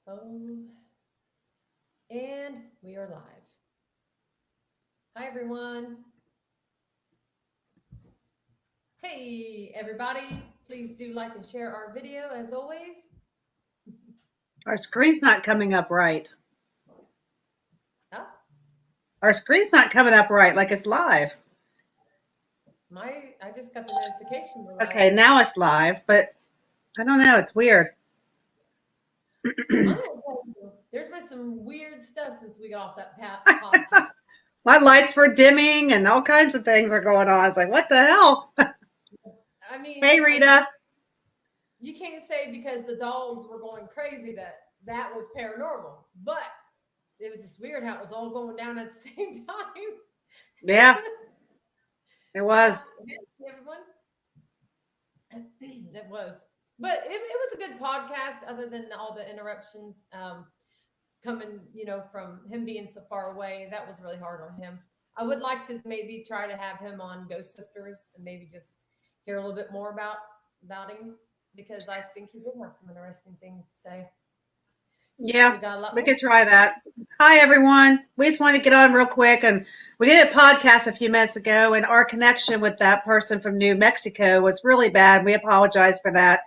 Oh, and we are live. Hi, everyone. Hey, everybody. Please do like and share our video as always. Our screen's not coming up right. Oh, Our screen's not coming up right, like it's live. I just got the notification we're live. Okay, now it's live, but I don't know. It's weird. I'm gonna tell you, there's been some weird stuff since we got off that podcast. My lights were dimming and all kinds of things are going on. It's like, what the hell? I Hey, mean, Rita. you can't say because the dogs were going crazy that that was paranormal, but it was just weird how it was all going down at the same time. Yeah, it Oh, was. hey, everyone. It was, but it was a good podcast. Other than all the interruptions coming, from him being so far away, that was really hard on him. I would like to maybe try to have him on Ghost Sisters and maybe just hear a little bit more about him because I think he did have some interesting things to say. Yeah, We got a lot we more. could try that. Hi, everyone. We just wanted to get on real quick. And we did a podcast a few minutes ago, and our connection with that person from New Mexico was really bad. We apologize for that.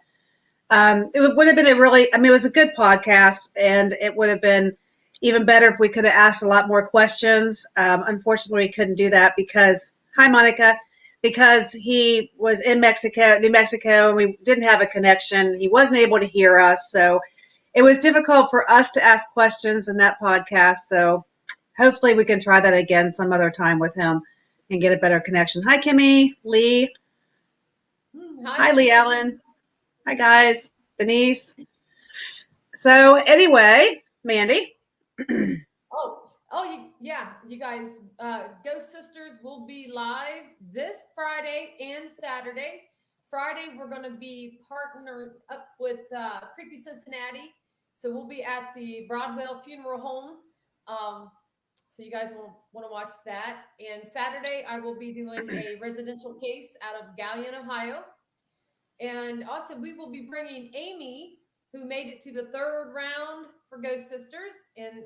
It would have been it was a good podcast, and it would have been even better if we could have asked a lot more questions. Unfortunately, we couldn't do that hi, Monica, because he was in New Mexico, and we didn't have a connection. He wasn't able to hear us. So it was difficult for us to ask questions in that podcast. So hopefully we can try that again some other time with him and get a better connection. Hi, Kimmy, Lee. Hi, Hi, Lee everybody. Allen. Hi, guys. Denise. So anyway, Mandy. Yeah, you guys. Ghost Sisters will be live this Friday and Saturday. Friday, we're going to be partnered up with Creepy Cincinnati. So we'll be at the Broadwell Funeral Home. Um, so you guys will want to watch that. And Saturday, I will be doing a residential case out of Gallion, Ohio. And also, we will be bringing Amy, who made it to the third round for Ghost Sisters, and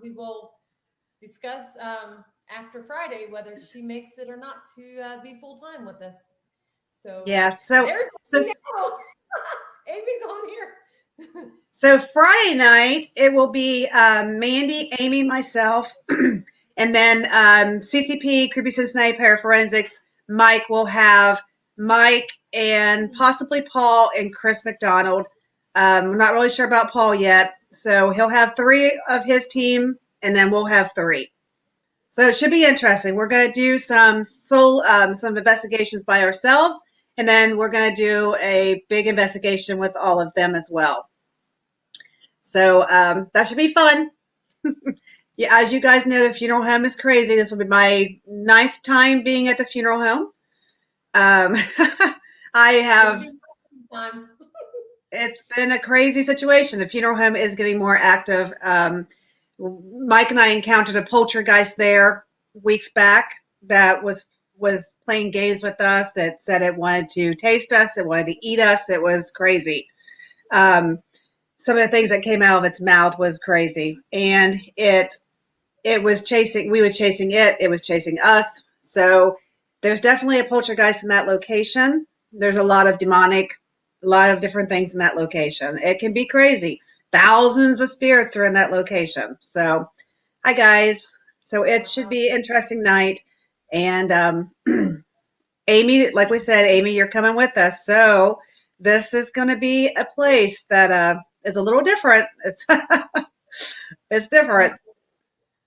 we will discuss after Friday whether she makes it or not to be full time with us. So Yeah. So there's so Amy's on here. so Friday night it will be Mandy, Amy, myself, and then CCP, Creepy Cincinnati Paraforensics. Mike will have Mike and possibly Paul and Chris McDonald. We're not really sure about Paul yet, so he'll have three of his team, and then we'll have three. So it should be interesting. We're going to do some investigations by ourselves, and then we're going to do a big investigation with all of them as well. So that should be fun. Yeah, as you guys know, the funeral home is crazy. This will be my ninth time being at the funeral home. I It'll have. be time. It's been a crazy situation. The funeral home is getting more active. Mike and I encountered a poltergeist there weeks back that was playing games with us. It said it wanted to taste us. It wanted to eat us. It was crazy. Um, some of the things that came out of its mouth was crazy, and it was chasing. We were chasing it. It was chasing us. So there's definitely a poltergeist in that location. There's a lot of demonic, a lot of different things in that location. It can be crazy. Thousands of spirits are in that location. So, hi guys. So it should Wow. be an interesting night. And Amy, like we said, Amy, you're coming with us. So this is going to be a place that is a little different. It's different.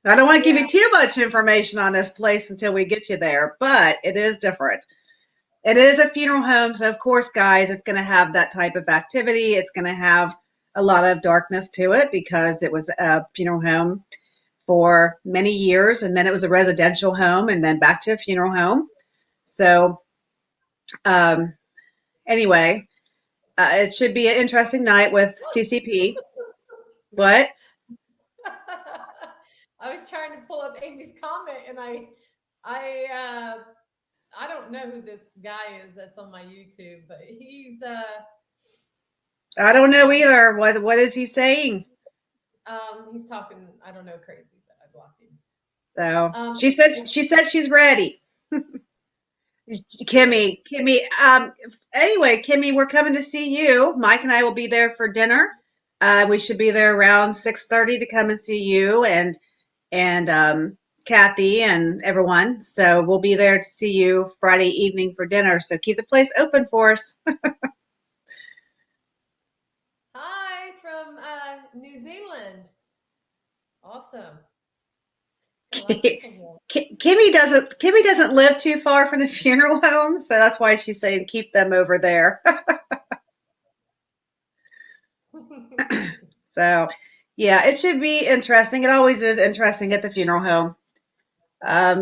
I don't want to give Yeah. you too much information on this place until we get you there, but it is different. It is a funeral home, so of course, guys, it's going to have that type of activity. It's going to have a lot of darkness to it because it was a funeral home for many years, and then it was a residential home, and then back to a funeral home. So, um, anyway, it should be an interesting night with CCP. What? I was trying to pull up Amy's comment, and I I don't know who this guy is that's on my YouTube, but he's I don't know uh either. What is he saying? He's talking, I don't know, crazy, but I blocked him. So she said she's ready. Yes. Kimmy. Anyway, Kimmy, we're coming to see you. Mike and I will be there for dinner. We should be there around 6:30 to come and see you and Kathy and everyone. So we'll be there to see you Friday evening for dinner. So keep the place open for us. Hi from New Zealand. Awesome. Got a lot of people here. Kimmy doesn't live too far from the funeral home, so that's why she's saying keep them over there. So yeah, it should be interesting. It always is interesting at the funeral home.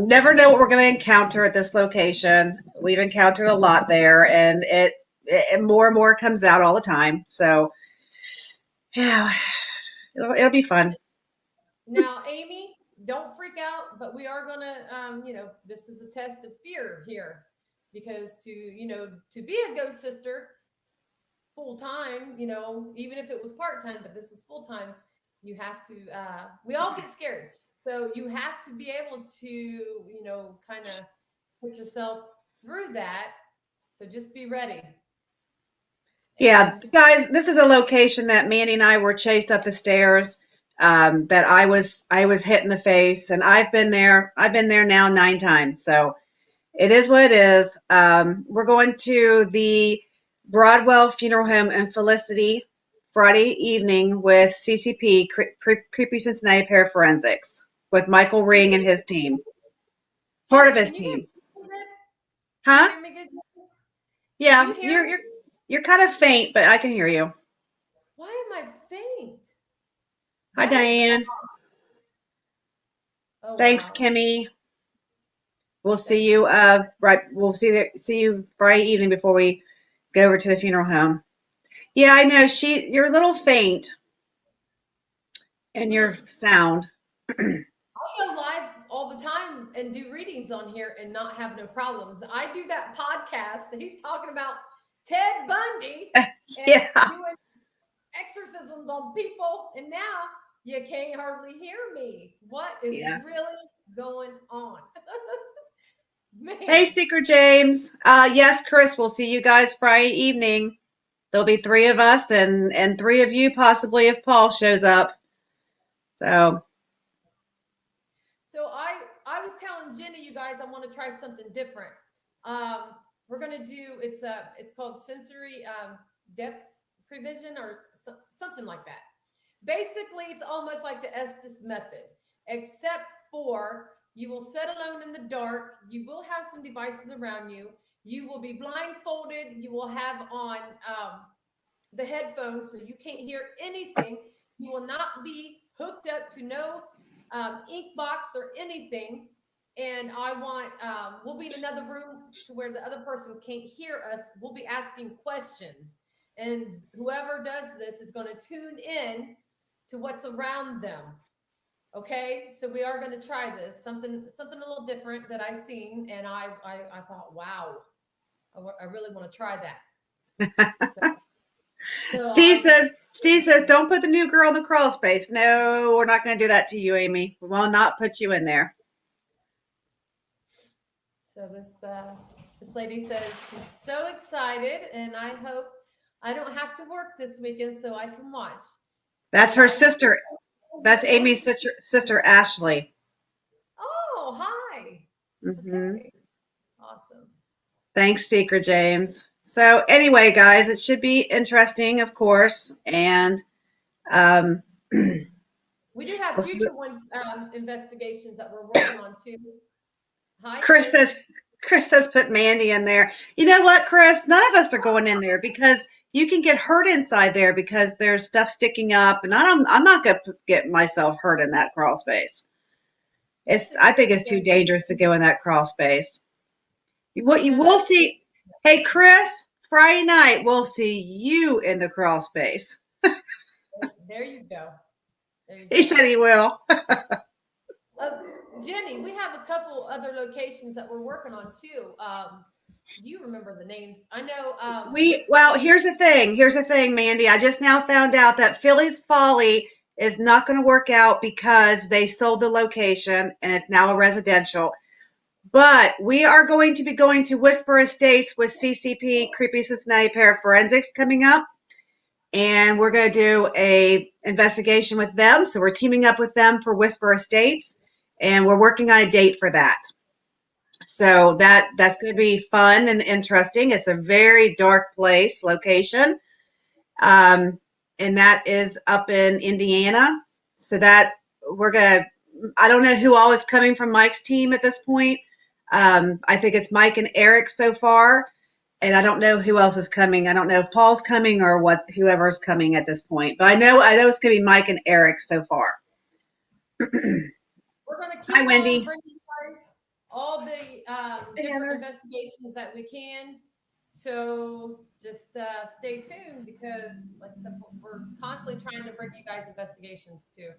Never know what we're going to encounter at this location. We've encountered a lot there, and it more and more comes out all the time. So yeah, it'll be fun. Now, Amy, don't freak out, but we are gonna, this is a test of fear here, because to be a ghost sister full time, even if it was part time, but this is full time, you have to. We all get scared, so you have to be able to, kind of put yourself through that. So just be ready. Yeah, And guys, this is a location that Mandy and I were chased up the stairs. That I was hit in the face, and I've been there. I've been there now 9 times. So it is what it is. We're going to the Broadwell Funeral Home in Felicity Friday evening with CCP, Creepy Cincinnati Paraforensics, with Michael can Ring and you, his team. Part of Jenny? his Can you hear team. me good? Can you Huh? hear me good? Can Yeah, you hear you're me? you're you're kind of faint, but I can hear you. Why am I faint? Hi, That is Diane. Oh Thanks, wow. Kimmy. We'll see That's you right. We'll see you Friday evening before we go over to the funeral home. Yeah, I know you're a little faint in your sound. I go live all the time and do readings on here and not have no problems. I do that podcast that he's talking about Ted Bundy and Yeah. doing exorcisms on people, and now you can't hardly hear me. What is Yeah. really going on? Hey, Man. Seeker James. Yes, Chris, we'll see you guys Friday evening. There'll be 3 of us and 3 of you possibly if Paul shows up. So So I was telling Jenny, you guys, I want to try something different. Um, we're gonna do it's called sensory depth prevision or something like that. Basically, it's almost like the Estes method, except for you will sit alone in the dark. You will have some devices around you. You will be blindfolded. You will have on the headphones so you can't hear anything. You will not be hooked up to no ink box or anything. And we'll be in another room to where the other person can't hear us. We'll be asking questions. And whoever does this is going to tune in to what's around them. Okay, so we are going to try this something a little different that I seen, and I thought, wow, I really want to try that. So, so Steve says, don't put the new girl in the crawl space. No, we're not going to do that to you, Amy. We will not put you in there. So this lady says she's so excited, and I hope I don't have to work this weekend so I can watch. That's So her I hope sister. That's you're going Amy's to. sister Ashley. Oh, hi. Hmm. Okay, awesome. Thanks, Seeker James. So anyway, guys, it should be interesting, of course, and um, We do have we'll see. future ones investigations that we're working on too. Hi, Chris Chris. says Chris says put Mandy in there. You know what, Chris? None of us are going in there because you can get hurt inside there because there's stuff sticking up, and I'm not going to get myself hurt in that crawl space. Yes, it I is. think it's too dangerous to go in that crawl space. What you No, will that's see. Hey, Chris, Friday night we'll see you in the crawl space. there you go. There you He go. said he will. Uh, Jenny, we have a couple other locations that we're working on too. You remember the names? I know. Whispers. Here's the thing. Here's the thing, Mandy. I just now found out that Philly's Folly is not going to work out because they sold the location and it's now a residential. But we are going to be going to Whisper Estates with CCP, Creepy Cincinnati Paraforensics, coming up. And we're going to do a investigation with them. So we're teaming up with them for Whisper Estates, and we're working on a date for that. So that's going to be fun and interesting. It's a very dark place location. And that is up in Indiana. So that I don't know who all is coming from Mike's team at this point. I think it's Mike and Eric so far. And I don't know who else is coming. I don't know if Paul's coming or whoever's coming at this point. But I know it's going to be Mike and Eric so far. We're going to keep Hi, Wendy. on bringing you guys all the different investigations that we can. So just stay tuned because, like I said, we're constantly trying to bring you guys investigations too.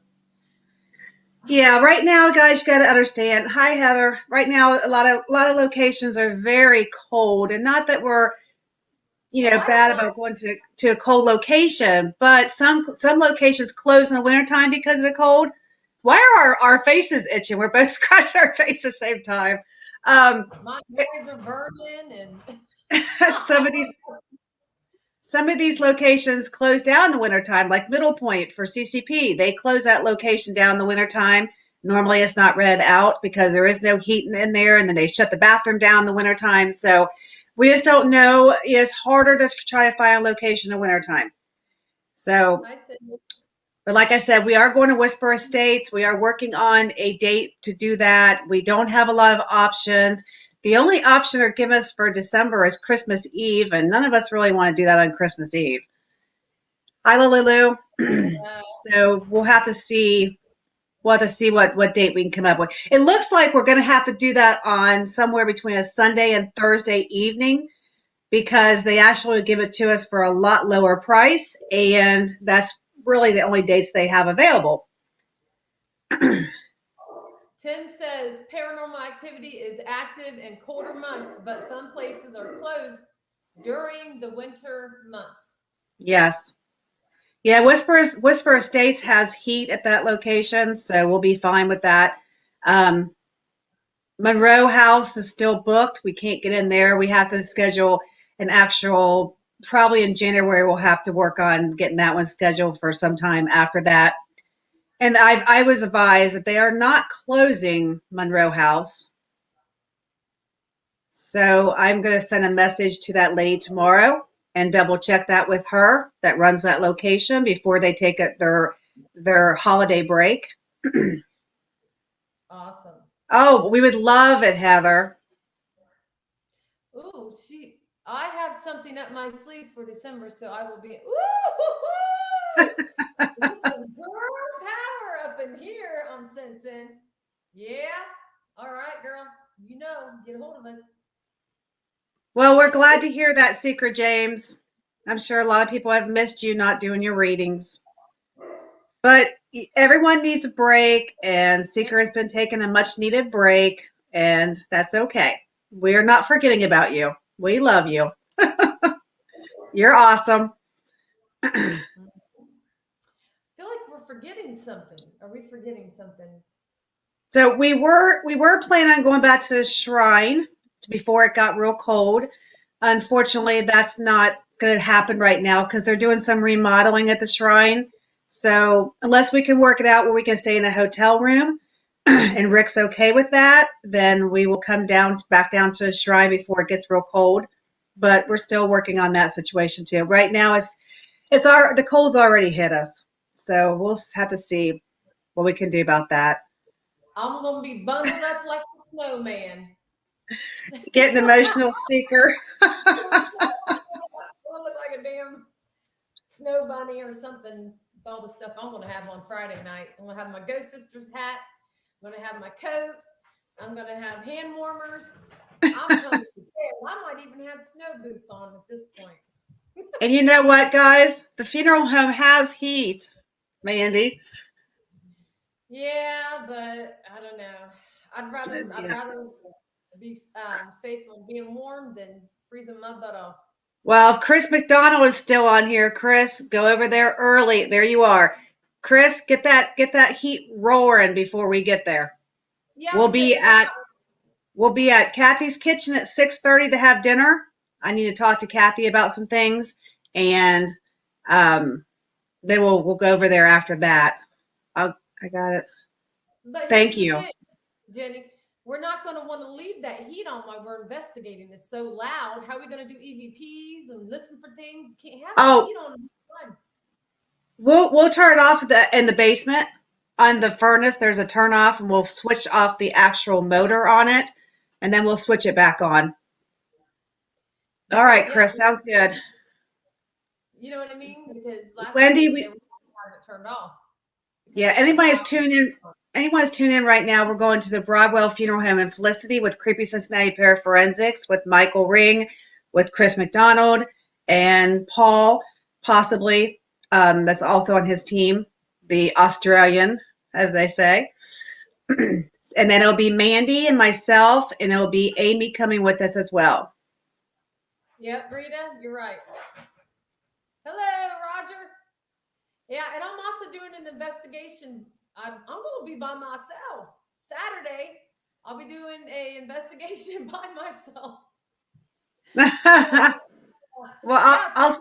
Yeah, right now, guys, you got to understand. Hi, Heather. Right now, a lot of locations are very cold, and not that we're, bad about going to a cold location, but some locations close in the wintertime because of the cold. Why are our faces itching? We're both scratching our face at the same time. My eyes are burning, and some of these locations close down in the wintertime, like Middle Point for CCP. They close that location down in the wintertime. Normally it's not rented out because there is no heat in there, and then they shut the bathroom down in the wintertime. So we just don't know. It's harder to try to find a location in the wintertime. So, but like I said, we are going to Whisper Estates. We are working on a date to do that. We don't have a lot of options. The only option they're giving us for December is Christmas Eve, and none of us really want to do that on Christmas Eve. Hi, Lulu. So we'll have to see. We'll have to see what date we can come up with. It looks like we're going to have to do that on somewhere between a Sunday and Thursday evening because they actually give it to us for a lot lower price, and that's really the only dates they have available. Tim says paranormal activity is active in colder months, but some places are closed during the winter months. Yes. Yeah, Whisper Estates has heat at that location, so we'll be fine with that. Monroe House is still booked. We can't get in there. We have to schedule an actual, probably in January, we'll have to work on getting that one scheduled for some time after that. And I was advised that they are not closing Monroe House. So I'm going to send a message to that lady tomorrow and double check that with her that runs that location before they take their holiday break. Awesome. Oh, we would love it, Heather. Ooh, I have something up my sleeves for December, so I will be. Some girl power up in here. I'm sensing. Yeah. All right, girl. Get a hold of us. Well, we're glad to hear that, Secret James. I'm sure a lot of people have missed you not doing your readings. But everyone needs a break, and Seeker has been taking a much-needed break, and that's okay. We're not forgetting about you. We love you. You're awesome. I feel like we're forgetting something. Are we forgetting something? So we were planning on going back to the shrine before it got real cold. Unfortunately, that's not going to happen right now because they're doing some remodeling at the shrine. So unless we can work it out where we can stay in a hotel room and Rick's okay with that, then we will come back down to the shrine before it gets real cold. But we're still working on that situation too. Right now, the cold's already hit us. So we'll have to see what we can do about that. I'm going to be bundled up like a snowman. Get an emotional Seeker. I look like a damn snow bunny or something with all the stuff I'm going to have on Friday night. I'm going to have my Ghost Sisters hat. I'm going to have my coat. I'm going to have hand warmers. I'm coming prepared. I might even have snow boots on at this point. And you know what, guys? The funeral home has heat, Mandy. Yeah, but I don't know. I'd rather be safe on being warm than freezing my butt off. Well, if Chris McDonald is still on here, Chris, go over there early. There you are. Chris, get that heat roaring before we get there. Yeah, We'll because be at Kathy's kitchen at 6:30 to have dinner. I need to talk to Kathy about some things, and then we'll go over there after that. I got it. but here's Thank the you. thing, Jenny. We're not going to want to leave that heat on while we're investigating. It's so loud. How are we going to do EVPs and listen for things? Can't have that Oh, heat on all the time. we'll turn it off in the basement on the furnace. There's a turn off, and we'll switch off the actual motor on it, and then we'll switch it back on. All right, Yeah, Chris, sounds good. you know what I mean? Because last time Wendy, they were having it turned off because yeah, it was loud. anyone's tuned in right now, we're going to the Broadwell Funeral Home in Felicity with Creepy Cincinnati Paraforensics with Michael Ring, with Chris McDonald and Paul, possibly. That's also on his team, the Australian, as they say. And then it'll be Mandy and myself, and it'll be Amy coming with us as well. Yep, Rita, you're right. Hello, Roger. Yeah, and I'm also doing an investigation. I'm going to be by myself Saturday. I'll be doing a investigation by myself. Well,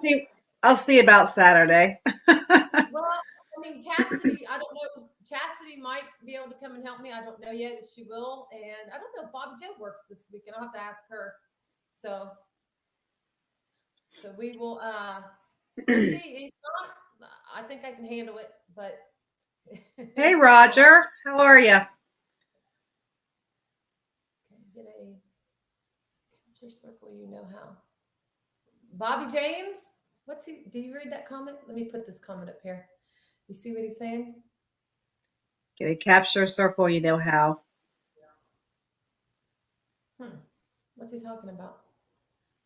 Yeah, I'll see about Saturday. well, I mean, Chastity, I don't know. Chastity might be able to come and help me. I don't know yet if she will. And I don't know if Bobby Joe works this week, and I'll have to ask her. So we will we'll see. If not, I think I can handle it, but Hey, Roger, how are you? get a capture circle, you know how. Bobby James, what's he? Did you read that comment? Let me put this comment up here. You see what he's saying? Get a capture circle, you know how. What's he talking about?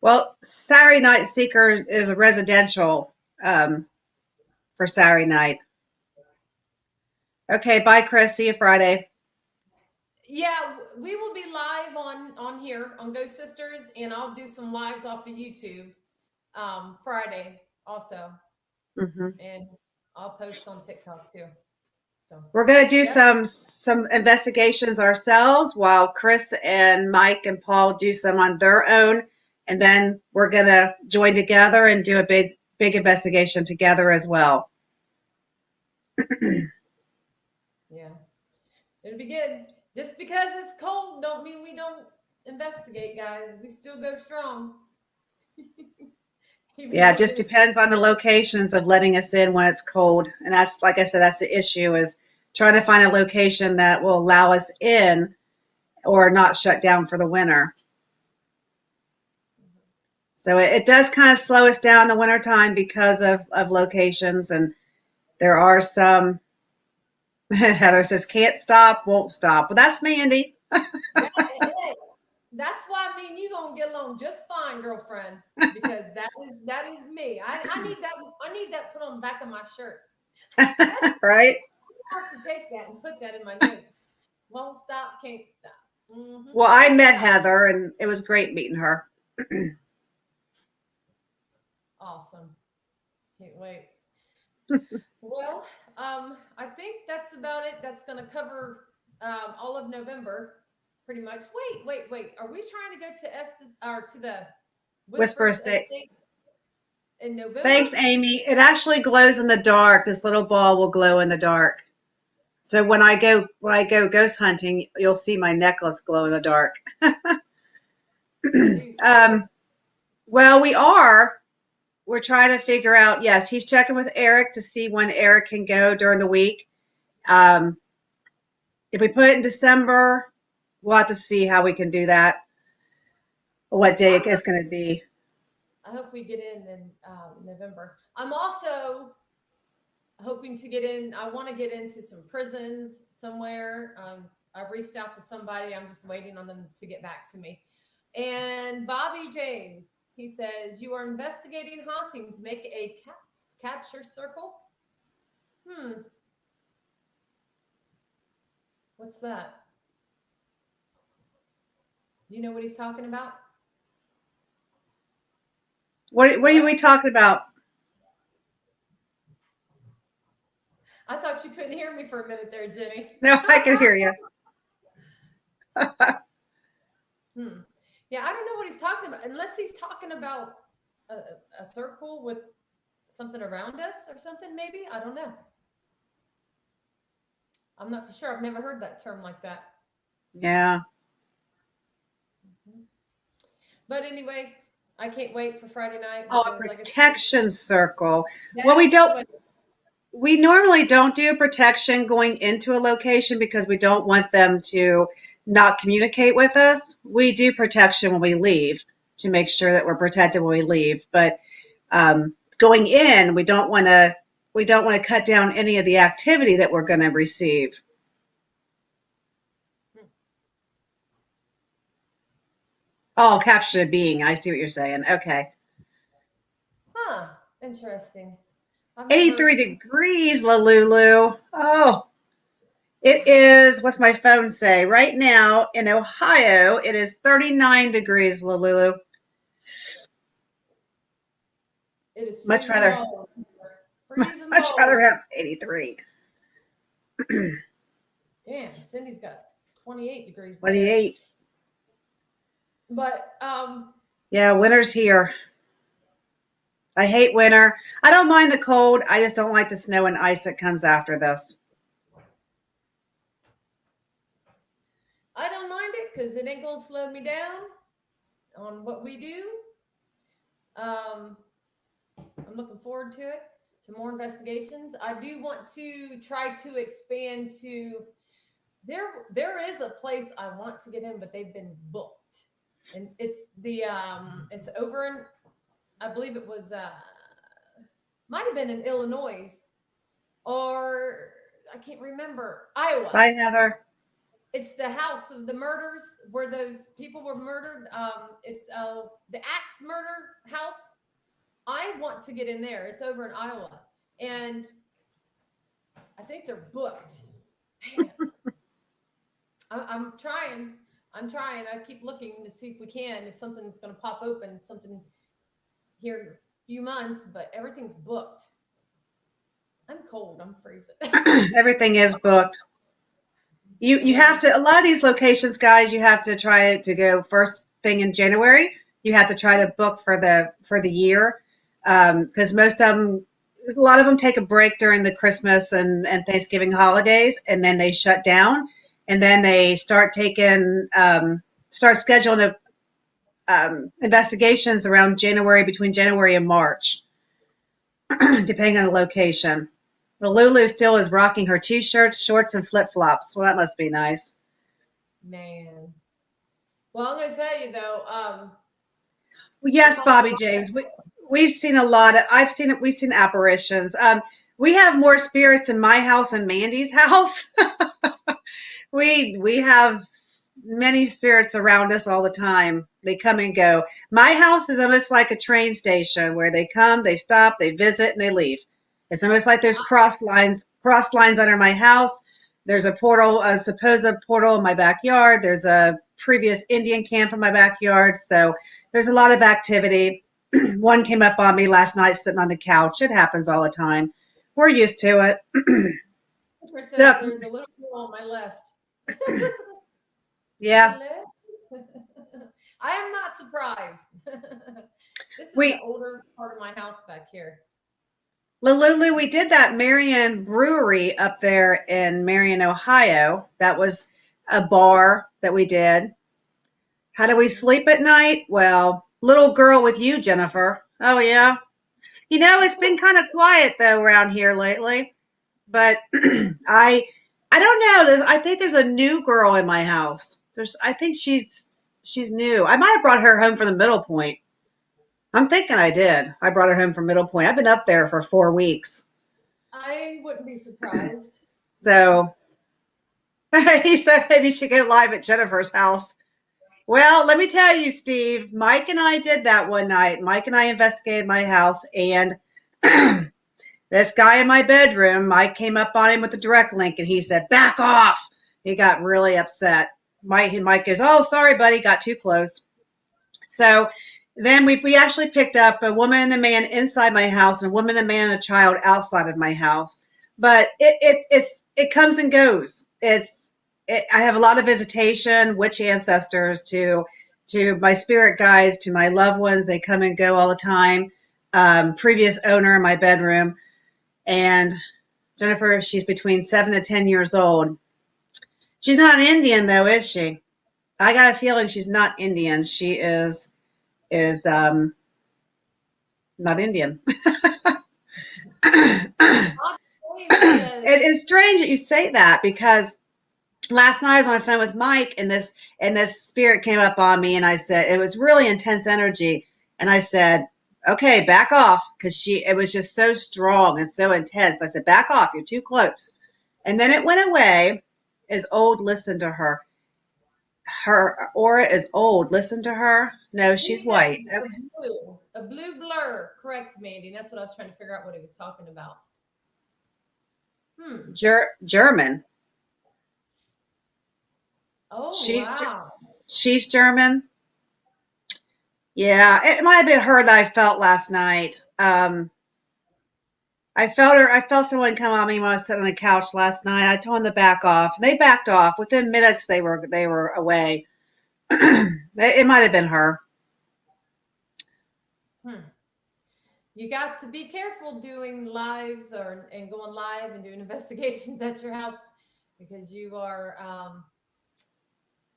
Well, Saturday Night Seeker is a residential for Saturday night. Okay, bye, Chris. See you Friday. Yeah, we will be live on here on Ghost Sisters, and I'll do some lives off of YouTube Friday also, and I'll post on TikTok too. So We're gonna do some investigations ourselves while Chris and Mike and Paul do some on their own, and then we're gonna join together and do a big investigation together as well. Yeah, it'll be good. Just because it's cold don't mean we don't investigate, guys. We still go strong. Yeah, it just depends on the locations of letting us in when it's cold. And that's, like I said, that's the issue, is trying to find a location that will allow us in or not shut down for the winter. So it does kind of slow us down in the wintertime because of locations. And there are some, Heather says, can't stop, won't stop. Well, that's Mandy. That's why me and you gonna get along just fine, girlfriend. Because that is me. I need that. I need that put on the back of my shirt. Right? I have to take that and put that in my notes. Won't stop, can't stop. Mm-hmm. Well, I met Heather, and it was great meeting her. Awesome. Can't wait. Well, I think that's about it. That's going to cover all of November, pretty much. Wait. Are we trying to go to Estes or to the Whisper Estate Estate in November? Thanks, Amy. It actually glows in the dark. This little ball will glow in the dark. So when I go ghost hunting, you'll see my necklace glow in the dark. Well, we're trying to figure out. Yes, he's checking with Eric to see when Eric can go during the week. If we put it in December, we'll have to see how we can do that. What day it's going to be. I hope we get in November. I'm also hoping to get in. I want to get into some prisons somewhere. I've reached out to somebody. I'm just waiting on them to get back to me. And Bobby James, he says, you are investigating hauntings. Make a capture circle. What's that? Do you know what he's talking about? What are we talking about? I thought you couldn't hear me for a minute there, Jenny. No, I can hear you. Hmm. Yeah, I don't know what he's talking about, unless he's talking about a, a circle with something around us or something, maybe. I don't know. I'm not for sure. I've never heard that term like that. Yeah. Mhm. But anyway, I can't wait for Friday night Oh, a because, like I said, protection circle. Well, that's what. we normally don't do protection going into a location because we don't want them to not communicate with us. We do protection when we leave to make sure that we're protected when we leave. But going in, we don't want to cut down any of the activity that we're going to receive. Hmm. Oh, capture a being. I see what you're saying. Okay. Huh. Interesting. I've never. 83 degrees, Lalulu. Oh, it is, what's my phone say? Right now in Ohio, it is 39 degrees, Lalulu. It is Much freezing rather, balls here. Freezing much rather balls. have 83. Damn, Cindy's got 28 degrees there. 28. But Yeah, winter's here. I hate winter. I don't mind the cold. I just don't like the snow and ice that comes after this. I don't mind it because it ain't gonna slow me down on what we do. Um, I'm looking forward to it, to more investigations. I do want to try to expand to there is a place I want to get in, but they've been booked. And it's over in, I believe it was might have been in Illinois, or I can't remember, Iowa. Bye, Heather. It's the house of the murders where those people were murdered. It's the axe murder house. I want to get in there. It's over in Iowa, and I think they're booked. Man, I'm trying. I'm trying. I keep looking to see if we can, if something's going to pop open, something here in a few months, but everything's booked. I'm cold. I'm freezing. Everything is booked. You have Yes. to, a lot of these locations, guys, you have to try to go first thing in January. You have to try to book for the year, because most of them, a lot of them take a break during the Christmas and Thanksgiving holidays, and then they shut down, and then they start scheduling investigations around January, between January and March, depending on the location. The Lulu still is rocking her t-shirts, shorts, and flip-flops. Well, that must be nice. Man. Well, I'm going to tell you though, Well, it's yes, also, Bobby James. We've seen a lot of. I've seen it. We've seen apparitions. We have more spirits in my house than Mandy's house. We have many spirits around us all the time. They come and go. My house is almost like a train station where they come, they stop, they visit, and they leave. It's almost like there's cross lines under my house. There's a portal, a supposed portal in my backyard. There's a previous Indian camp in my backyard. So there's a lot of activity. One came up on me last night sitting on the couch. It happens all the time. We're used to it. says Look, there's a little girl on my left. yeah, Hello? I am not surprised. This is the we older part of my house back here. Lulu, we did that Marion Brewery up there in Marion, Ohio. That was a bar that we did. How do we Mhm. sleep at night? Well, little girl with you, Jennifer. Oh, yeah. It's been kind of quiet though around here lately. But I don't know. I think there's a new girl in my house. I think she's new. I might have brought her home from the Middle Point. I'm thinking I did. I brought her home from Middle Point. I've been up there for 4 weeks. I wouldn't be surprised. So he said maybe you should go live at Jennifer's house. Well, let me tell you, Steve, Mike and I did that one night. Mike and I investigated my house, and this guy in my bedroom, Mike came up on him with a direct link, and he said, back off. He got really upset. Mike goes, oh, sorry, buddy, got too close. So then we actually picked up a woman and a man inside my house and a woman, a man, and a child outside of my house. but it comes and goes. I have a lot of visitation, witch ancestors to my spirit guides, to my loved ones. They come and go all the time. Previous owner in my bedroom, and Jennifer, she's between 7 to 10 years old. She's not Indian though, is she? I got a feeling she's not Indian. She is not Indian. It is strange that you say that, because last night I was on the phone with Mike, and this spirit came up on me, and I said it was really intense energy, and I said, "Okay, back off," because it was just so strong and so intense. I said, "Back off, you're too close," and then it went away. Is old? Listen to her. Her aura is old. Listen to her. No, she's white. A blue blur. Correct, Mandy. That's what I was trying to figure out what he was talking about. German. Oh, wow. She's German. Yeah, it might have been her that I felt last night. I felt someone come on me when I was sitting on the couch last night. I told them to back off. They backed off. Within minutes, they were away. It might have been her. You got to be careful doing lives and going live and doing investigations at your house, because you are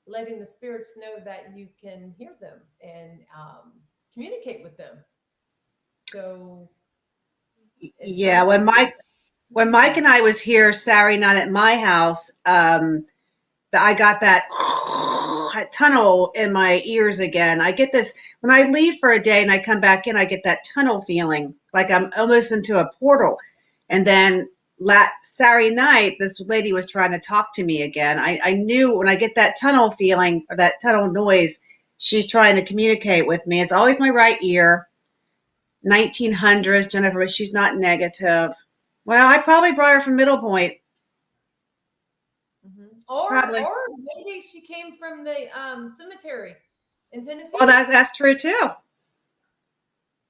letting the spirits know that you can hear them and communicate with them. So yeah, when Mike and I was here Saturday night at my house, I got that tunnel in my ears again. I get this when I leave for a day and I come back in. I get that tunnel feeling, like I'm almost into a portal. And then Saturday night, this lady was trying to talk to me again. I knew when I get that tunnel feeling or that tunnel noise, she's trying to communicate with me. It's always my right ear. 1900s, Jennifer, but she's not negative. Well, I probably brought her from Middle Point. Or maybe she came from the cemetery in Tennessee. Well, that's true too.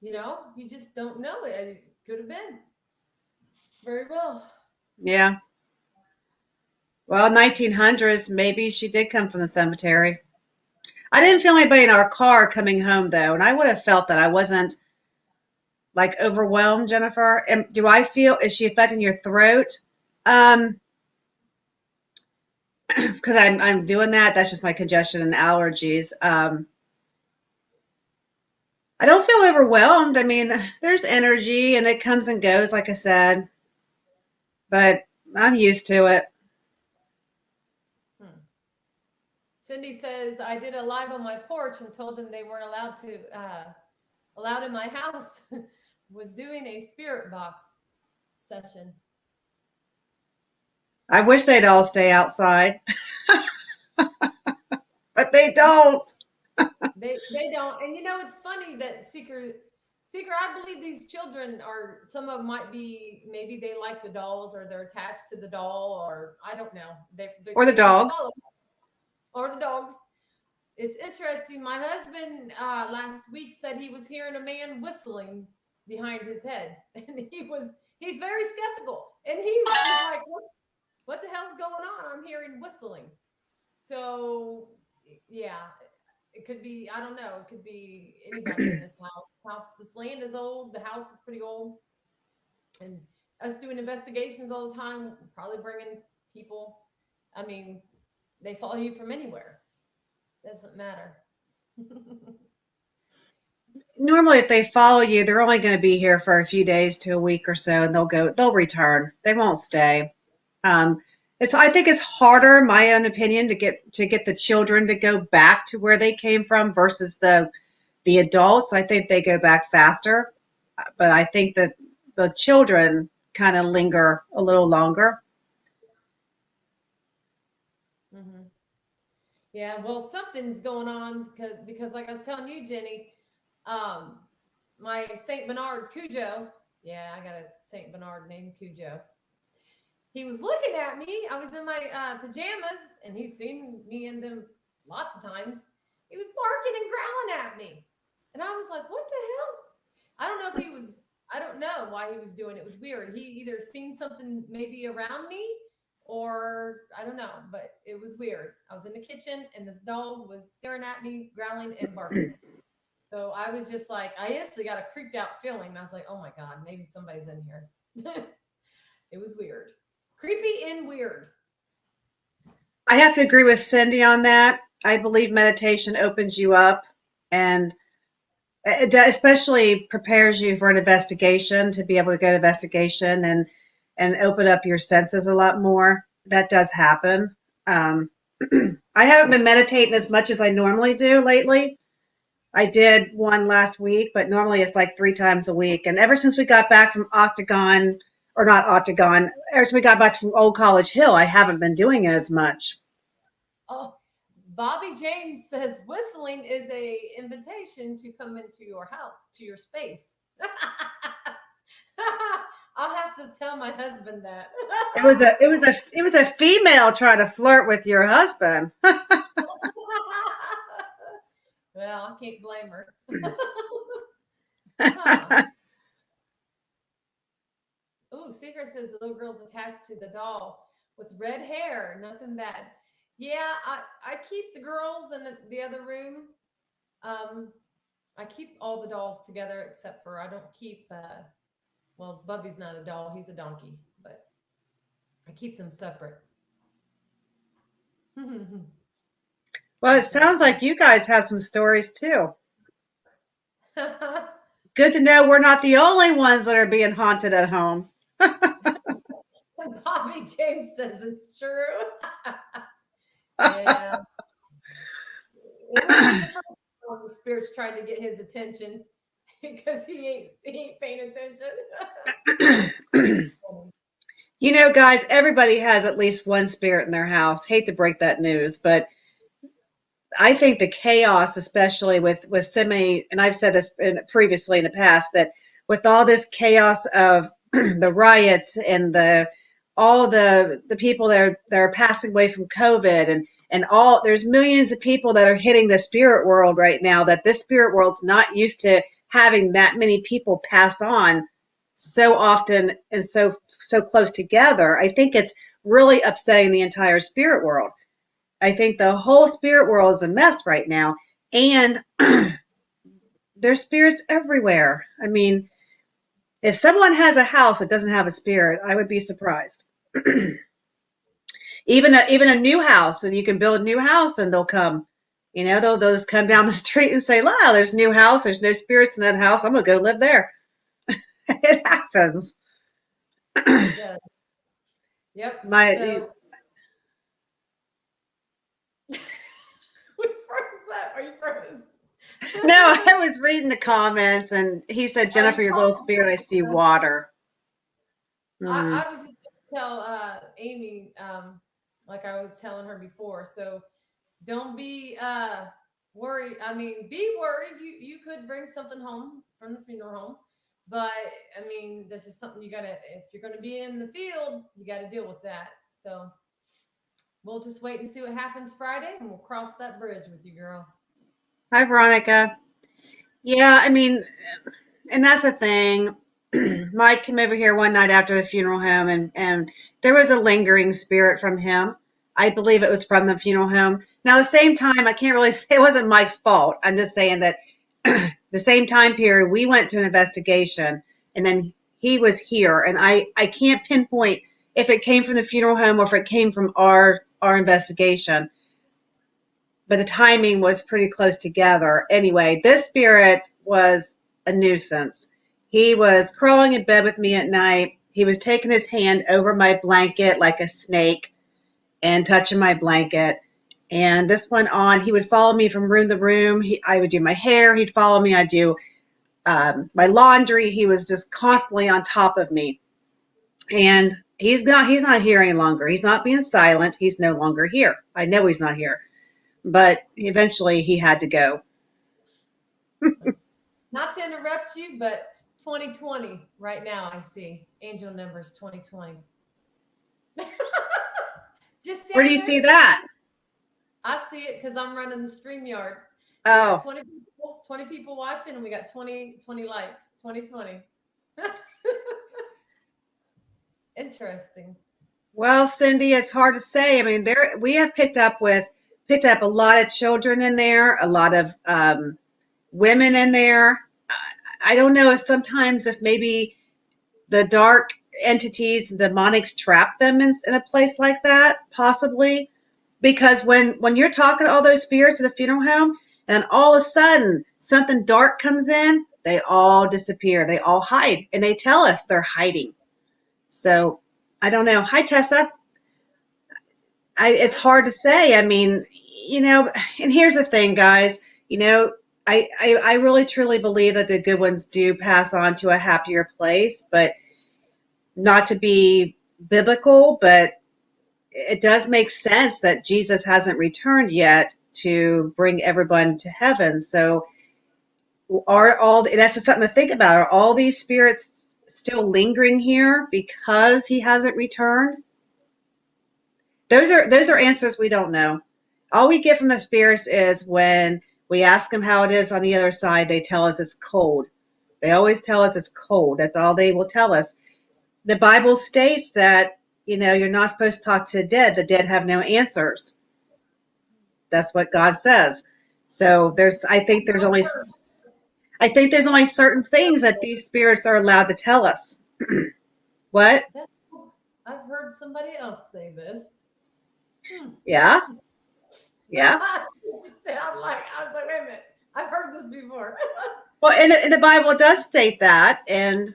You know, you just don't know. It could have been. Very well. Yeah. Well, 1900s, maybe she did come from the cemetery. I didn't feel anybody in our car coming home though, and I would have felt that I wasn't like overwhelmed, Jennifer. And is she affecting your throat? Because I'm doing that. That's just my congestion and allergies. I don't feel overwhelmed. I mean, there's energy and it comes and goes, like I said, but I'm used to it. Cindy says, I did a live on my porch and told them they weren't allowed in my house. Was doing a spirit box session. I wish they'd all stay outside, but they don't. They don't. And you know, it's funny that Seeker, I believe these children are, some of them might be, maybe they like the dolls or they're attached to the doll, or I don't know. Or the dogs. Or the dogs. It's interesting. My husband last week said he was hearing a man whistling behind his head. And he's very skeptical. And he was like, what the hell's going on? I'm hearing whistling. So, yeah. It could be, I don't know. It could be anybody in this house. This land is old. The house is pretty old. And us doing investigations all the time, probably bringing people. I mean, they follow you from anywhere. Doesn't matter. Normally, if they follow you, they're only going to be here for a few days to a week or so, and they'll return. They won't stay. I think it's harder, my own opinion, to get the children to go back to where they came from versus the adults. I think they go back faster, but I think that the children kind of linger a little longer. Mm-hmm. Yeah, well, something's going on because like I was telling you, Jenny, my Saint Bernard Cujo. Yeah, I got a Saint Bernard named Cujo. He was looking at me. I was in my pajamas, and he's seen me in them lots of times. He was barking and growling at me, and I was like, "What the hell?" I don't know if he was I don't know why he was doing it. It was weird. He either seen something maybe around me or I don't know, but it was weird. I was in the kitchen and this dog was staring at me, growling and barking. So I was just like, I instantly got a creeped out feeling. I was like, oh my God, maybe somebody's in here. It was weird. Creepy and weird. I have to agree with Cindy on that. I believe meditation opens you up and it especially prepares you for an investigation to be able to go to investigation and open up your senses a lot more. That does happen. Um, I haven't been meditating as much as I normally do lately. I did one last week, but normally it's like 3 times a week. And ever since we got back from Octagon, or not Octagon, ever since we got back from Old College Hill, I haven't been doing it as much. Oh, Bobby James says whistling is a invitation to come into your house, to your space. I'll have to tell my husband that. It was a female trying to flirt with your husband. Well, I can't blame her. Huh. Oh, Secret says the little girl's attached to the doll with red hair. Nothing bad. Yeah, I keep the girls in the other room. Um, I keep all the dolls together except for I don't keep. Well, Bubby's not a doll; he's a donkey. But I keep them separate. Well, it sounds like you guys have some stories too. Good to know we're not the only ones that are being haunted at home. Bobby James says it's true. Yeah. It wouldn't be the first time the spirits tried to get his attention because he ain't paying attention. You know, guys, everybody has at least one spirit in their house. Hate to break that news, but I think the chaos, especially with so many, and I've said this previously in the past, that with all this chaos of the riots and all the people that are passing away from COVID and all there's millions of people that are hitting the spirit world right now that this spirit world's not used to having that many people pass on so often and so close together. I think it's really upsetting the entire spirit world. I think the whole spirit world is a mess right now, and there's spirits everywhere. I mean, if someone has a house that doesn't have a spirit, I would be surprised. Even a new house, and you can build a new house, and they'll come. You know, they'll just come down the street and say, "Wow, there's a new house. There's no spirits in that house. I'm gonna go live there." It happens. Yeah. Yep. My So we froze up. Are you froze? No, I was reading the comments, and he said, Are you "Jennifer, your little spirit, I see water." Mm. I was just gonna tell Amy, like I was telling her before. So don't be worried. I mean, be worried. You could bring something home from the funeral home, but I mean, this is something you gotta. If you're gonna be in the field, you got to deal with that. So we'll just wait and see what happens Friday, and we'll cross that bridge with you, girl. Hi, Veronica. Yeah, I mean, and that's the thing. Mike came over here one night after the funeral home, and there was a lingering spirit from him. I believe it was from the funeral home. Now, at the same time, I can't really say it wasn't Mike's fault. I'm just saying that the same time period, we went to an investigation, and then he was here, and I can't pinpoint if it came from the funeral home or if it came from our investigation, but the timing was pretty close together. Anyway, this spirit was a nuisance. He was crawling in bed with me at night. He was taking his hand over my blanket like a snake and touching my blanket. And this went on. He would follow me from room to room. I would do my hair. He'd follow me. I'd do my laundry. He was just constantly on top of me. And he's not here any longer. He's not being silent. He's no longer here. I know he's not here. But eventually he had to go. Not to interrupt you, but 2020 right now. I see angel numbers 2020. Just Where do you see that? I see it because I'm running the StreamYard. We Oh, got 20 people watching, and we got 20 likes. 2020. Interesting. Well, Cindy, it's hard to say. I mean, we have picked up a lot of children in there, a lot of women in there. I don't know if sometimes if maybe the dark entities and demonics trap them in a place like that, possibly. Because when you're talking to all those spirits at a funeral home, and all of a sudden something dark comes in, they all disappear. They all hide, and they tell us they're hiding. So I don't know. Hi, Tessa. It's hard to say. I mean, and here's the thing, guys. I really truly believe that the good ones do pass on to a happier place, but not to be biblical, but it does make sense that Jesus hasn't returned yet to bring everyone to heaven. So that's something to think about. Are all these spirits still lingering here because he hasn't returned? Those are answers we don't know. All we get from the spirits is when we ask them how it is on the other side, they tell us it's cold. They always tell us it's cold. That's all they will tell us. The Bible states that, you're not supposed to talk to the dead. The dead have no answers. That's what God says. So I think there's only certain things that these spirits are allowed to tell us. What? I've heard somebody else say this. Yeah. Yeah. I was like, wait a minute. I've heard this before. Well, and the Bible does state that, and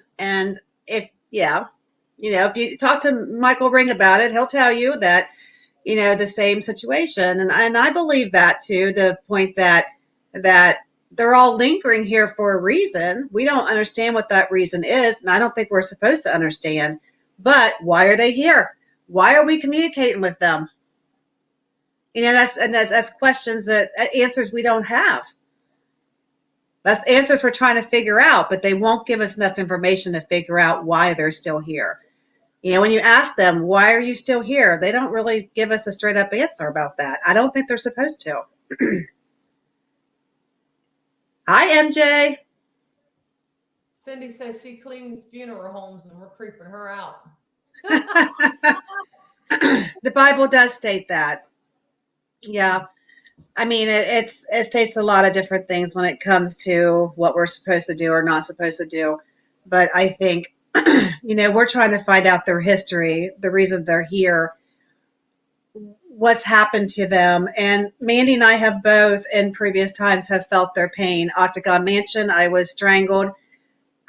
if if you talk to Michael Ring about it, he'll tell you that the same situation, and I believe that too. The point that they're all lingering here for a reason. We don't understand what that reason is, and I don't think we're supposed to understand. But why are they here? Why are we communicating with them? That's questions answers we don't have. That's answers we're trying to figure out, but they won't give us enough information to figure out why they're still here. When you ask them, why are you still here? They don't really give us a straight up answer about that. I don't think they're supposed to. Hi, MJ. Cindy says she cleans funeral homes and we're creeping her out. The Bible does state that. Yeah. I mean, it states a lot of different things when it comes to what we're supposed to do or not supposed to do. But I think, we're trying to find out their history, the reason they're here, what's happened to them. And Mandy and I have both in previous times have felt their pain. Octagon Mansion, I was strangled,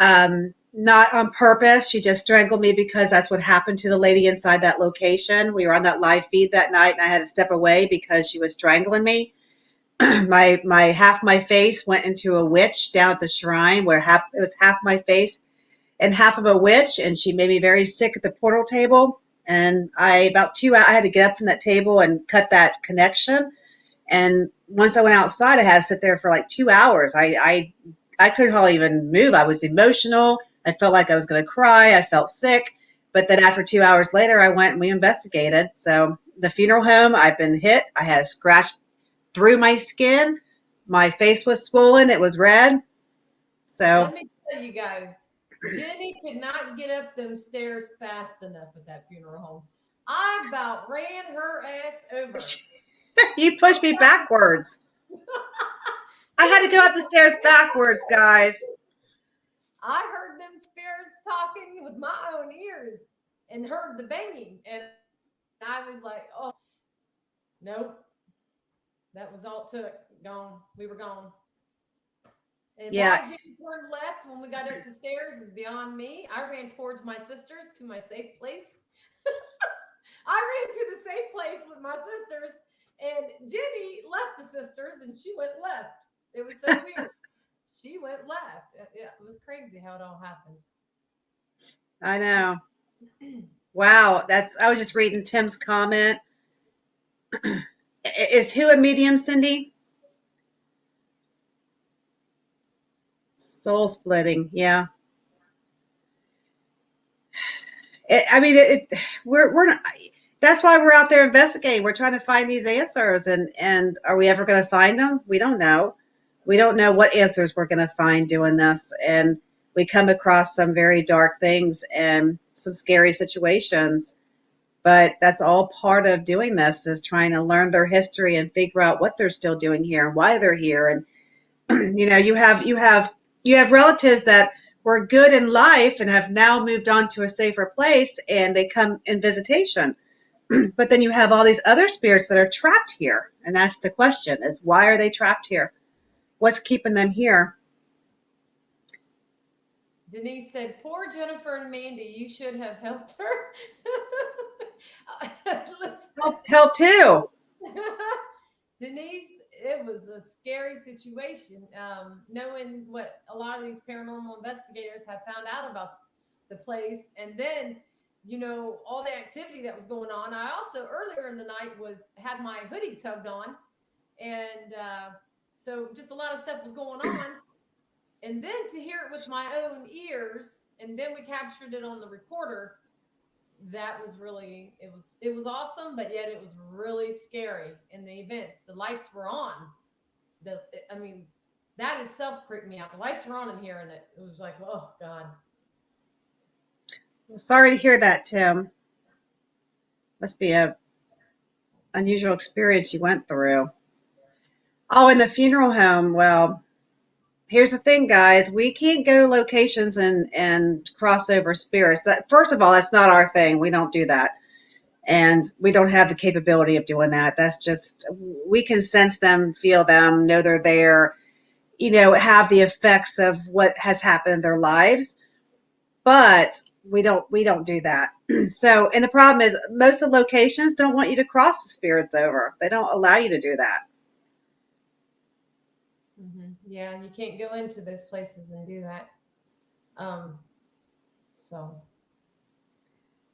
not on purpose. She just strangled me because that's what happened to the lady inside that location. We were on that live feed that night, and I had to step away because she was strangling me. my half my face went into a witch down at the shrine where it was half my face and half of a witch, and she made me very sick at the portal table. And I had to get up from that table and cut that connection. And once I went outside, I had to sit there for like 2 hours. I couldn't hardly even move. I was emotional. I felt like I was going to cry. I felt sick. But then after 2 hours later, I went and we investigated. So the funeral home, I've been hit. I had a scratch through my skin. My face was swollen. It was red. So let me tell you guys, Jenny could not get up them stairs fast enough at that funeral home. I about ran her ass over. You pushed me backwards. I had to go up the stairs backwards, guys. I heard them spirits talking with my own ears and heard the banging. And I was like, oh, nope. That was all it took. Gone. We were gone. And why Jenny turned left when we got up the stairs is beyond me. I ran towards my sisters to my safe place. I ran to the safe place with my sisters, and Jenny left the sisters and she went left. It was so weird. She went left. Yeah, it was crazy how it all happened. I know. Wow, I was just reading Tim's comment. Is who a medium, Cindy? Soul splitting, yeah. We're not. That's why we're out there investigating. We're trying to find these answers, and are we ever going to find them? We don't know. We don't know what answers we're going to find doing this, and we come across some very dark things and some scary situations. But that's all part of doing this, is trying to learn their history and figure out what they're still doing here and why they're here. And you have relatives that were good in life and have now moved on to a safer place, and they come in visitation. But then you have all these other spirits that are trapped here, and that's the question: is why are they trapped here? What's keeping them here? Denise said, "Poor Jennifer and Mandy. You should have helped her." Listen, Help too. Denise, it was a scary situation. Knowing what a lot of these paranormal investigators have found out about the place, and then all the activity that was going on. I also earlier in the night had my hoodie tugged on, and so just a lot of stuff was going on. And then to hear it with my own ears, and then we captured it on the recorder. That was really it was awesome, but yet it was really scary. In the events, the lights were on. I mean, that itself creeped me out. The lights were on in here, and it was like, oh God. Sorry to hear that, Tim. Must be a unusual experience you went through. Oh, in the funeral home. Well, here's the thing, guys. We can't go to locations and cross over spirits. That, first of all, that's not our thing. We don't do that. And we don't have the capability of doing that. That's just, we can sense them, feel them, know they're there, have the effects of what has happened in their lives. But we don't do that. So, and the problem is most of the locations don't want you to cross the spirits over. They don't allow you to do that. Mm-hmm. Yeah, you can't go into those places and do that. So.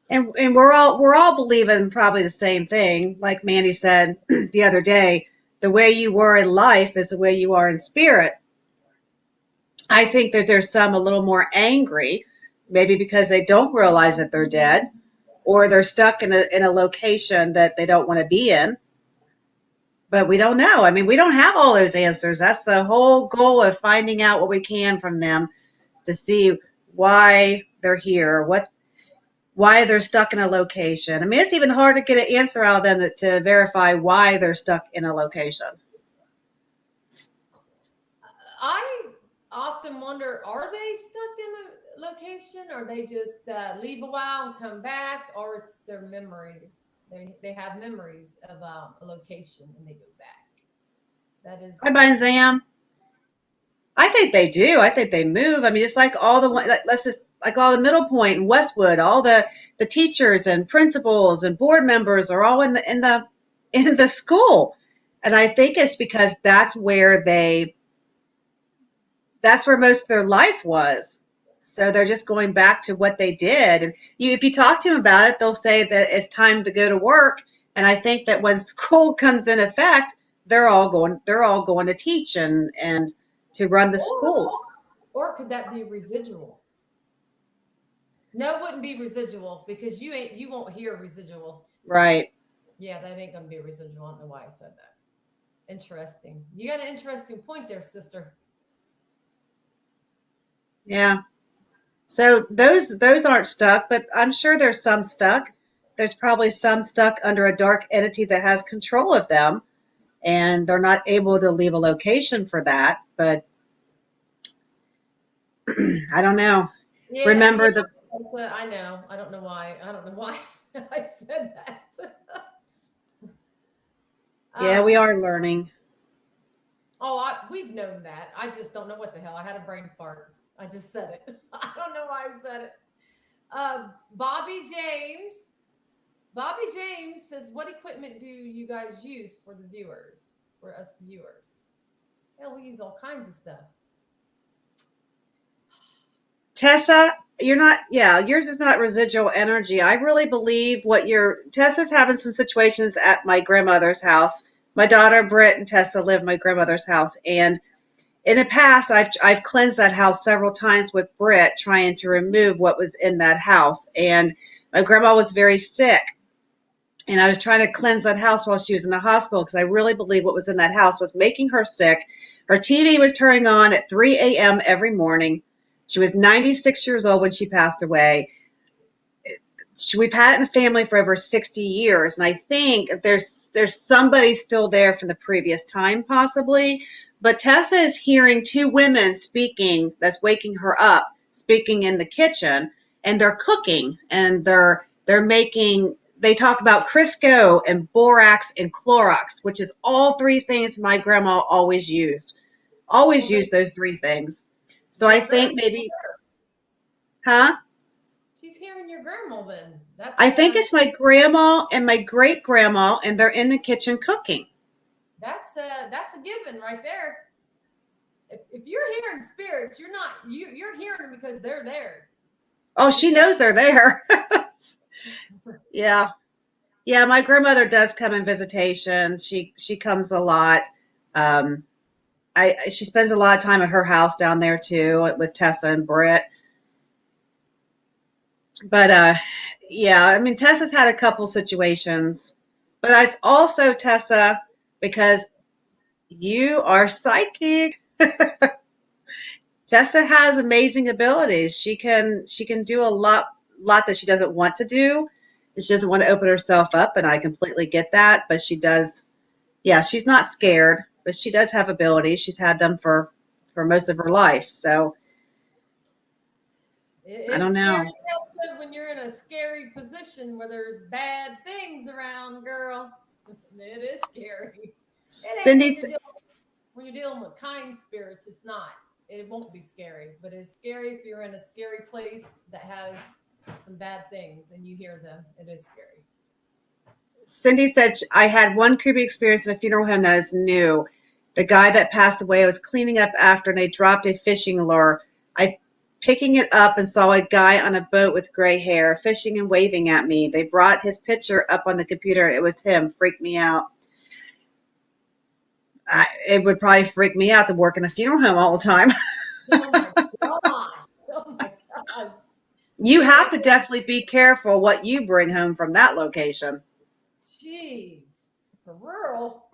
And we're all believing probably the same thing. Like Mandy said the other day, the way you were in life is the way you are in spirit. I think that there's some a little more angry, maybe because they don't realize that they're dead, or they're stuck in a location that they don't want to be in. But we don't know. I mean, we don't have all those answers. That's the whole goal of finding out what we can from them, to see why they're here, why they're stuck in a location. I mean, it's even hard to get an answer out of them to verify why they're stuck in a location. I often wonder, are they stuck in a location, or they just leave a while and come back, or it's their memories. They have memories of a location and they go back. That is. Hi, Bun Zam. I think they do. I think they move. I mean, just like all the, let's just, like all the Middle Point and Westwood, all the teachers and principals and board members are all in the school. And I think it's because that's where most of their life was. So they're just going back to what they did. And if you talk to them about it, they'll say that it's time to go to work. And I think that when school comes in effect, they're all going to teach and to run the school. Or could that be residual? No, it wouldn't be residual, because you won't hear residual. Right. Yeah, that ain't gonna be residual. I don't know why I said that. Interesting. You got an interesting point there, sister. Yeah. So those aren't stuck, but I'm sure there's some stuck. There's probably some stuck under a dark entity that has control of them, and they're not able to leave a location for that. But I don't know. Yeah, Remember yeah, the. I know. I don't know why. I don't know why I said that. Yeah, we are learning. Oh, we've known that. I just don't know what the hell. I had a brain fart. I just said it. I don't know why I said it. Bobby James says, "What equipment do you guys use for the viewers? For us viewers?" Yeah, we use all kinds of stuff. Tessa, yours is not residual energy. I really believe Tessa's having some situations at my grandmother's house. My daughter, Britt, and Tessa live at my grandmother's house. And in the past, I've cleansed that house several times with Britt, trying to remove what was in that house. And my grandma was very sick. And I was trying to cleanse that house while she was in the hospital, because I really believe what was in that house was making her sick. Her TV was turning on at 3 a.m. every morning. She was 96 years old when she passed away. We've had it in the family for over 60 years, and I think there's somebody still there from the previous time, possibly. But Tessa is hearing two women speaking that's waking her up, speaking in the kitchen, and they're cooking, and they're making. They talk about Crisco and borax and Clorox, which is all three things my grandma always used. Always Well, used those three things. So I well, think maybe, huh? she's hearing your grandma then. I think it's my grandma and my great grandma, and they're in the kitchen cooking. That's a given right there. If you're hearing spirits, you're hearing them because they're there. Oh, she knows they're there. Yeah. Yeah, my grandmother does come in visitation. She comes a lot. Um, she spends a lot of time at her house down there too with Tessa and Britt. But yeah, I mean Tessa's had a couple situations, but that's also Tessa because you are psychic. Tessa has amazing abilities. She can do a lot that she doesn't want to do. She doesn't want to open herself up, and I completely get that. But she does. Yeah, she's not scared, but she does have abilities. She's had them for most of her life. So I don't It's scary, know. Tessa, when you're in a scary position where there's bad things around, girl. It is scary. It ain't Cindy, when you're dealing with kind spirits. It's not. It won't be scary, but it's scary if you're in a scary place that has some bad things and you hear them. It is scary. Cindy said I had one creepy experience in a funeral home that is new. The guy that passed away, I was cleaning up after, and they dropped a fishing lure. I picking it up and saw a guy on a boat with gray hair, fishing and waving at me. They brought his picture up on the computer. It was him. Freaked me out. It would probably freak me out to work in a funeral home all the time. Oh my gosh. Oh my gosh. You have to definitely be careful what you bring home from that location. Jeez. For real.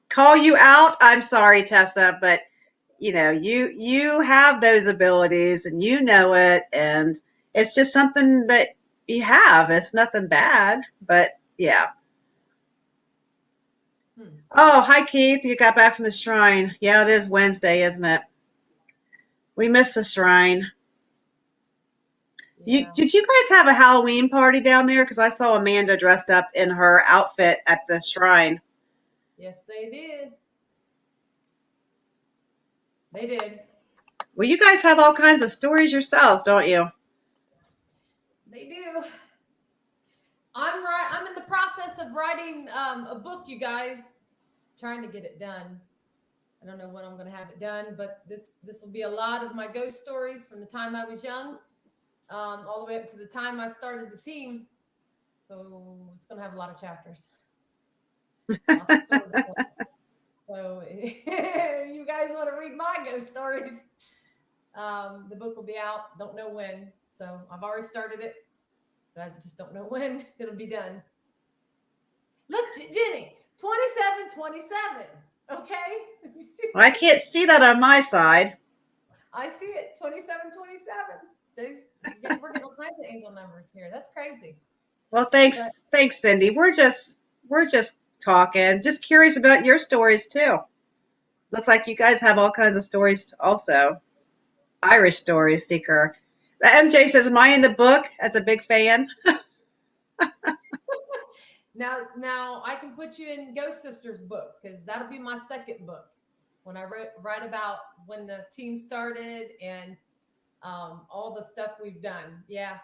Call you out. I'm sorry, Tessa, but you have those abilities and you know it, and it's just something that you have. It's nothing bad, but yeah. Oh, hi Keith. You got back from the shrine. Yeah, it is Wednesday, isn't it? We missed the shrine. Yeah. Did you guys have a Halloween party down there? Because I saw Amanda dressed up in her outfit at the shrine. Yes, they did. They did. Well, you guys have all kinds of stories yourselves, don't you? They do. I'm in the process of writing a book, you guys. Trying to get it done. I don't know when I'm going to have it done, but this will be a lot of my ghost stories from the time I was young, all the way up to the time I started the team. So it's going to have a lot of chapters. Lots of stories. So if you guys want to read my ghost stories, the book will be out. Don't know when. So I've already started it, but I just don't know when it'll be done. Look, Jenny, 2727. Okay. Well, I can't see that on my side. I see it. 2727. We're getting all kinds of angel numbers here. That's crazy. Well, thanks, Cindy. We're just talking. Just curious about your stories too. Looks like you guys have all kinds of stories also. Irish stories, Seeker. MJ says, "Am I in the book?" As a big fan. Now I can put you in Ghost Sisters book because that'll be my second book when I write about when the team started and all the stuff we've done. Yeah,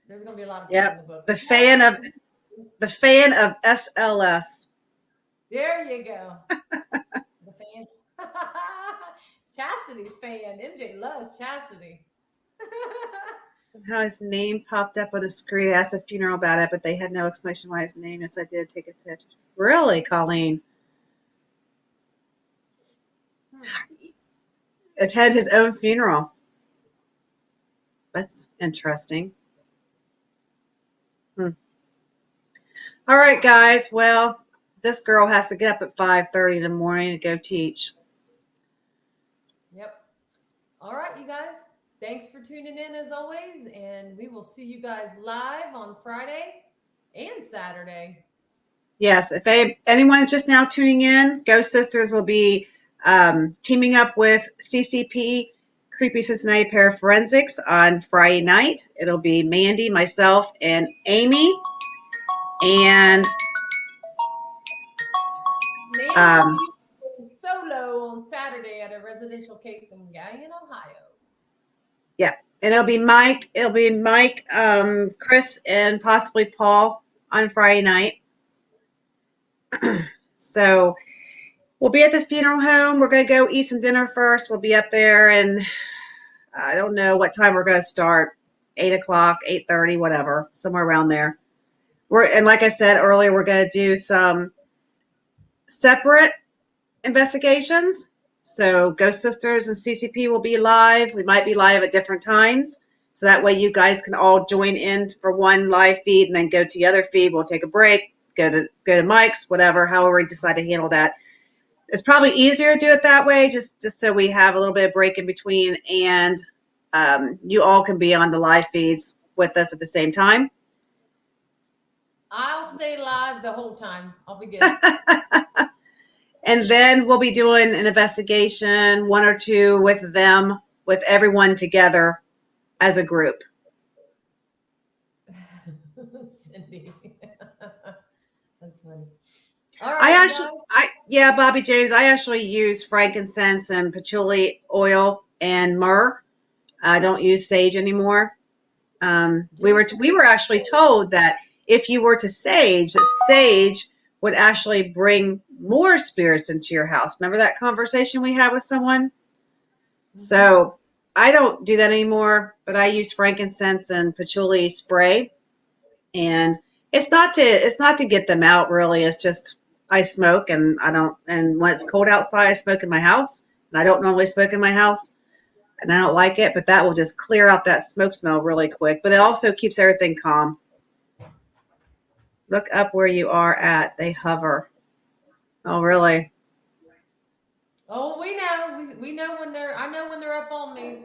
there's gonna be a lot of people in the book. The fan of SLS. There you go. The fan. Chastity's fan. MJ loves Chastity. Somehow his name popped up on the screen. I asked a funeral about it, but they had no explanation why his name. Yes, I did take a picture. Really, Colleen? Attend his own funeral. That's interesting. All right, guys. Well, this girl has to get up at 5:30 in the morning to go teach. All right, you guys. Thanks for tuning in as always, and we will see you guys live on Friday and Saturday. Yes, if anyone's just now tuning in, Ghost Sisters will be teaming up with CCP, Creepy Cincinnati Paraforensics, on Friday night. It'll be Mandy, myself, and Amy. And Mandy will be solo on Saturday at a residential case in Galion, Ohio. yeah, and it'll be Mike, Chris, and possibly Paul on Friday night. So we'll be at the funeral home. We're going to go eat some dinner first. We'll be up there, and I don't know what time we're going to start. 8 o'clock, 8:30, whatever, somewhere around there. And like I said earlier, we're going to do some separate investigations. So Ghost Sisters and CCP will be live. We might be live at different times. So that way you guys can all join in for one live feed and then go to the other feed. We'll take a break, go to Mike's, whatever, however we decide to handle that. It's probably easier to do it that way, just so we have a little bit of break in between, and you all can be on the live feeds with us at the same time. I'll stay live the whole time. I'll be good. And then we'll be doing an investigation, one or two with them, with everyone together as a group. Cindy. That's funny. All right, Bobby James, I actually use frankincense and patchouli oil and myrrh. I don't use sage anymore. We were actually told that if you were to sage, that sage would actually bring more spirits into your house. Remember that conversation we had with someone? Mm-hmm. So I don't do that anymore, but I use frankincense and patchouli spray, and it's not to get them out really. It's just I smoke, and when it's cold outside, I smoke in my house, and I don't normally smoke in my house, and I don't like it, but that will just clear out that smoke smell really quick. But it also keeps everything calm. Look up where you are at. They hover. Oh, really? Oh, we know. We know when they're. I know when they're up on me.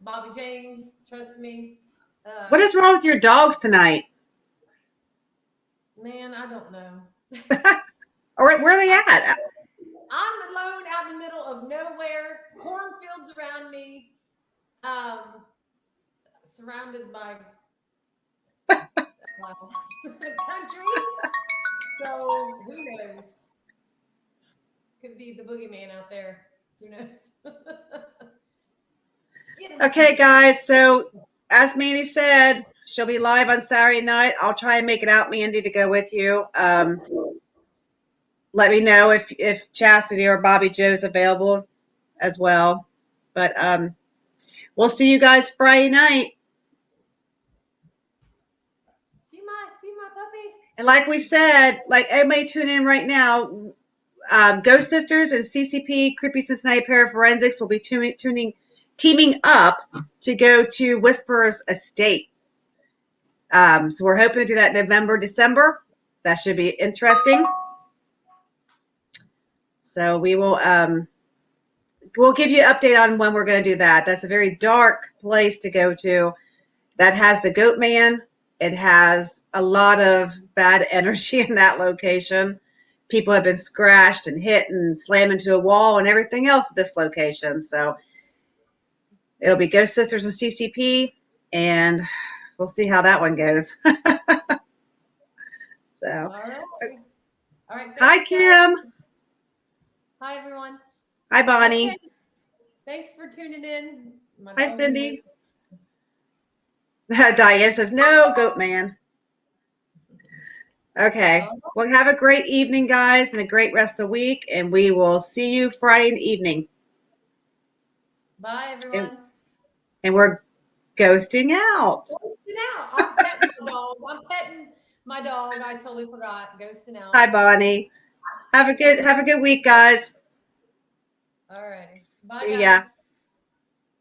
Bobby James, trust me. What is wrong with your dogs tonight? Man, I don't know. Or where are they at? I'm alone out in the middle of nowhere. Cornfields around me. Surrounded by country. So who knows? Could be the boogeyman out there. Who knows? Okay, guys. So as Mandy said, she'll be live on Saturday night. I'll try and make it out, Mandy, to go with you. Let me know if Chastity or Bobby Joe's available as well. But we'll see you guys Friday night. See my puppy. And like we said, like everybody tune in right now, Ghost Sisters and CCP, Creepy Cincinnati Paraforensics, will be teaming up to go to Whisperer's estate. So we're hoping to do that November, December. That should be interesting. So we will we'll give you an update on when we're going to do that. That's a very dark place to go to. That has the Goat Man. It has a lot of bad energy in that location. People have been scratched and hit and slammed into a wall and everything else at this location. So it'll be Ghost Sisters and CCP, and we'll see how that one goes. So. All right. Hi, Kim. Hi, everyone. Hi, Bonnie. Okay. Thanks for tuning in. Hi, Cindy. Diane says, no, Goat Man. Okay. Well, have a great evening, guys, and a great rest of the week, and we will see you Friday evening. Bye, everyone. And we're ghosting out. Ghosting out. I'm petting my dog. My dog. I totally forgot. Ghosting out. Hi, Bonnie. Have a good week, guys. All righty. Bye, guys. Yeah.